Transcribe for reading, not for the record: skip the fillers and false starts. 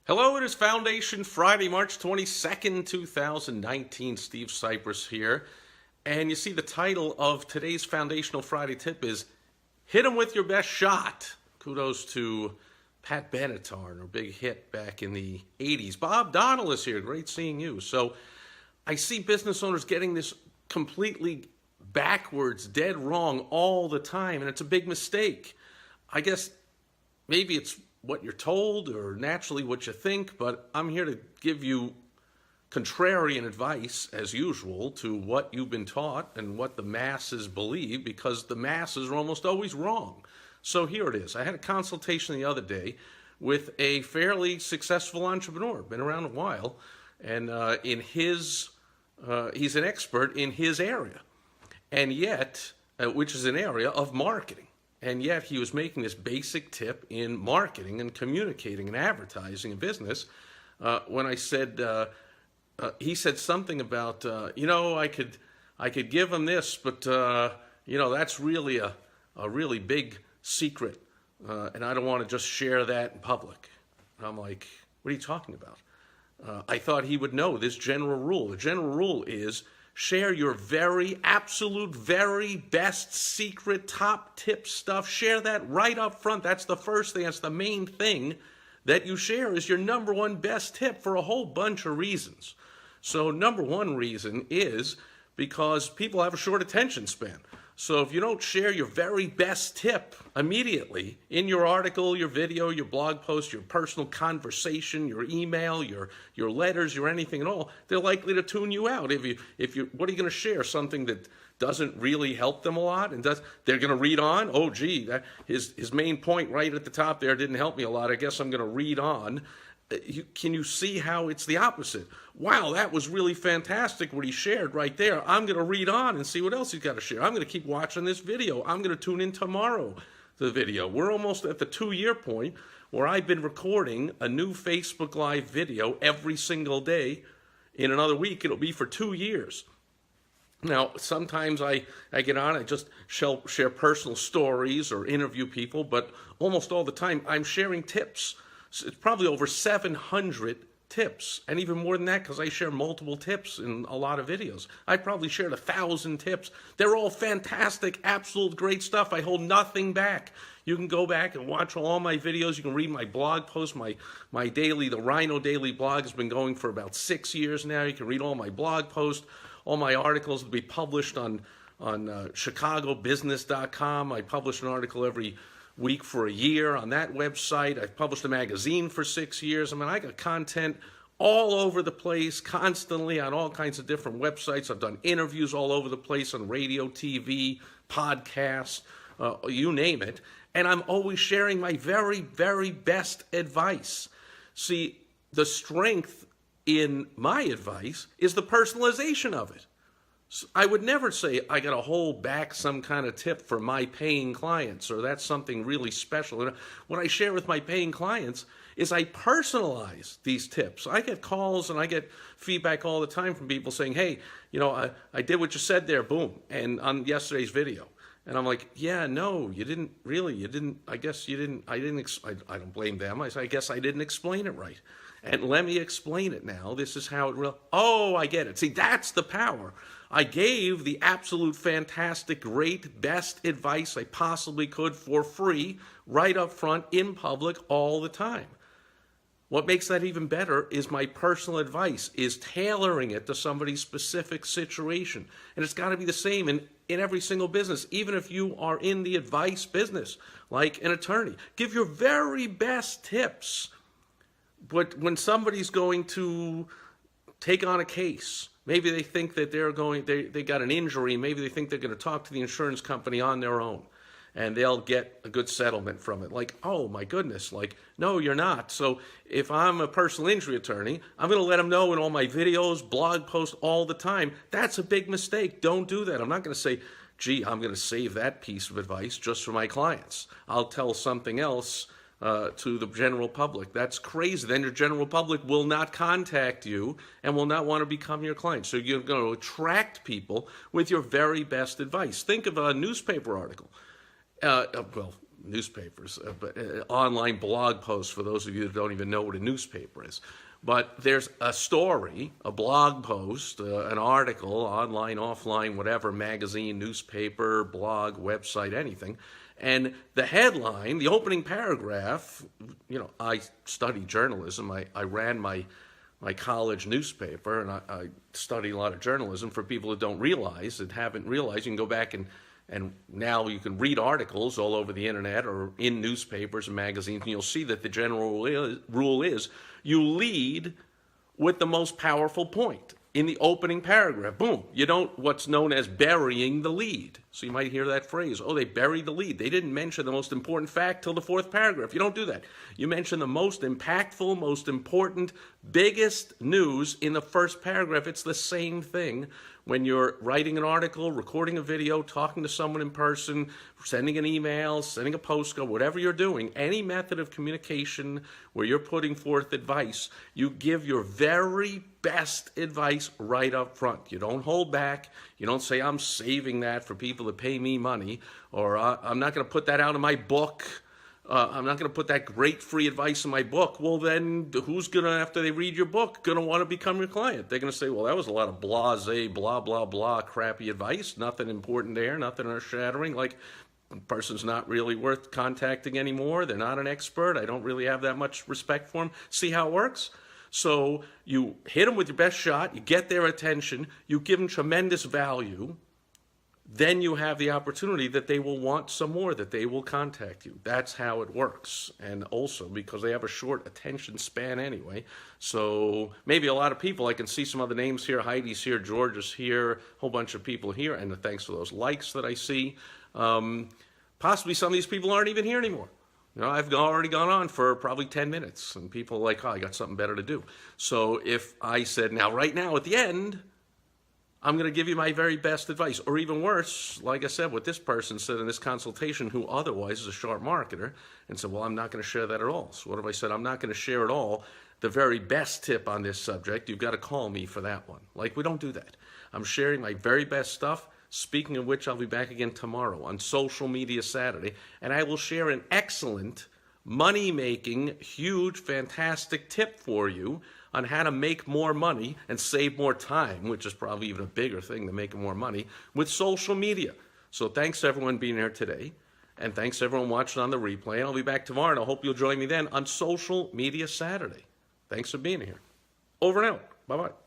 Hello, it is Foundation Friday, March 22nd, 2019. Steve Sipress here. And you see the title of today's Foundational Friday tip is Hit 'em with your best shot. Kudos to Pat Benatar, our big hit back in the 80s. Bob Donnell is here. Great seeing you. So I see business owners getting this completely backwards, dead wrong all the time, and it's a big mistake. I guess maybe it's what you're told or naturally what you think, but I'm here to give you contrarian advice, as usual, to what you've been taught and what the masses believe, because the masses are almost always wrong. So here it is. I had a consultation the other day with a fairly successful entrepreneur, been around a while, and he's an expert in his area, and yet, which is an area of marketing. And yet he was making this basic tip in marketing and communicating and advertising and business. When I said, he said something about, I could give him this, but that's really a really big secret, and I don't want to just share that in public. And I'm like, what are you talking about? I thought he would know this general rule. The general rule is share your very, absolute, very best secret, top tip stuff. Share that right up front. That's the first thing. That's the main thing that you share is your number one best tip for a whole bunch of reasons. So number one reason is because people have a short attention span. So if you don't share your very best tip immediately in your article, your video, your blog post, your personal conversation, your email, your letters, your anything at all, they're likely to tune you out. What are you going to share? Something that doesn't really help them a lot, and they're going to read on. Oh, gee, his main point right at the top there didn't help me a lot. I guess I'm going to read on. Can you see how it's the opposite? Wow, that was really fantastic what he shared right there. I'm going to read on and see what else he's got to share. I'm going to keep watching this video. I'm going to tune in tomorrow to the video. We're almost at the 2-year point where I've been recording a new Facebook Live video every single day. In another week, it'll be for 2 years. Now, sometimes I get on, I just share personal stories or interview people, but almost all the time I'm sharing tips. It's probably over 700 tips, and even more than that because I share multiple tips in a lot of videos. I probably shared 1,000 tips. They're all fantastic, absolute great stuff. I hold nothing back. You can go back and watch all my videos. You can read my blog posts, my daily, the Rhino Daily blog has been going for about 6 years now. You can read all my blog posts. All my articles will be published on chicagobusiness.com. I publish an article every week for a year on that website. I've published a magazine for 6 years. I mean, I got content all over the place, constantly on all kinds of different websites. I've done interviews all over the place on radio, TV, podcasts, you name it. And I'm always sharing my very, very best advice. See, the strength in my advice is the personalization of it. I would never say I got to hold back some kind of tip for my paying clients or that's something really special. What I share with my paying clients is I personalize these tips. I get calls and I get feedback all the time from people saying, hey, I did what you said there, boom, and on yesterday's video. And I'm like, yeah, no, you didn't really, I guess you didn't, I don't blame them. I guess I didn't explain it right. And let me explain it now. This is how it oh, I get it. See, that's the power. I gave the absolute fantastic, great, best advice I possibly could for free, right up front, in public, all the time. What makes that even better is my personal advice, is tailoring it to somebody's specific situation. And it's got to be the same in every single business, even if you are in the advice business, like an attorney. Give your very best tips. But when somebody's going to take on a case, maybe they think that they got an injury, maybe they think they're going to talk to the insurance company on their own, and they'll get a good settlement from it. Like, oh my goodness, no, you're not. So if I'm a personal injury attorney, I'm going to let them know in all my videos, blog posts, all the time. That's a big mistake. Don't do that. I'm not going to say, gee, I'm going to save that piece of advice just for my clients. I'll tell something else to the general public. That's crazy. Then your general public will not contact you and will not want to become your client. So you're going to attract people with your very best advice. Think of a newspaper article. newspapers, but online blog posts for those of you that don't even know what a newspaper is. But there's a story, a blog post, an article, online, offline, whatever, magazine, newspaper, blog, website, anything. And the headline, the opening paragraph, I studied journalism. I ran my college newspaper, and I study a lot of journalism. For people that don't realize, that haven't realized, you can go back and now you can read articles all over the internet or in newspapers and magazines, and you'll see that the general rule is you lead with the most powerful point in the opening paragraph. Boom. You don't, what's known as burying the lead. So you might hear that phrase, oh, they buried the lead. They didn't mention the most important fact till the fourth paragraph. You don't do that. You mention the most impactful, most important, biggest news in the first paragraph. It's the same thing when you're writing an article, recording a video, talking to someone in person, sending an email, sending a postcard, whatever you're doing, any method of communication where you're putting forth advice, you give your very best advice right up front. You don't hold back. You don't say, I'm saving that for people that pay me money, or I'm not going to put that out in my book. I'm not going to put that great free advice in my book. Well, then who's going to, after they read your book, going to want to become your client? They're going to say, well, that was a lot of blasé, blah, blah, blah, crappy advice. Nothing important there, nothing earth-shattering. Like, the person's not really worth contacting anymore. They're not an expert. I don't really have that much respect for them. See how it works? So you hit them with your best shot. You get their attention. You give them tremendous value. Then you have the opportunity that they will want some more, that they will contact you. That's how it works. And also because they have a short attention span anyway. So maybe a lot of people, I can see some other names here. Heidi's here, George is here, a whole bunch of people here. And thanks for those likes that I see. Possibly some of these people aren't even here anymore. I've already gone on for probably 10 minutes. And people are like, oh, I got something better to do. So if I said, now, right now at the end, I'm going to give you my very best advice. Or even worse, like I said, what this person said in this consultation, who otherwise is a sharp marketer, and said, well, I'm not going to share that at all. So what if I said, I'm not going to share at all the very best tip on this subject? You've got to call me for that one. Like, we don't do that. I'm sharing my very best stuff. Speaking of which, I'll be back again tomorrow on Social Media Saturday, and I will share an excellent, money-making, huge, fantastic tip for you on how to make more money and save more time, which is probably even a bigger thing than making more money, with social media. So thanks everyone being here today, and thanks everyone watching on the replay, and I'll be back tomorrow, and I hope you'll join me then on Social Media Saturday. Thanks for being here. Over and out. Bye-bye.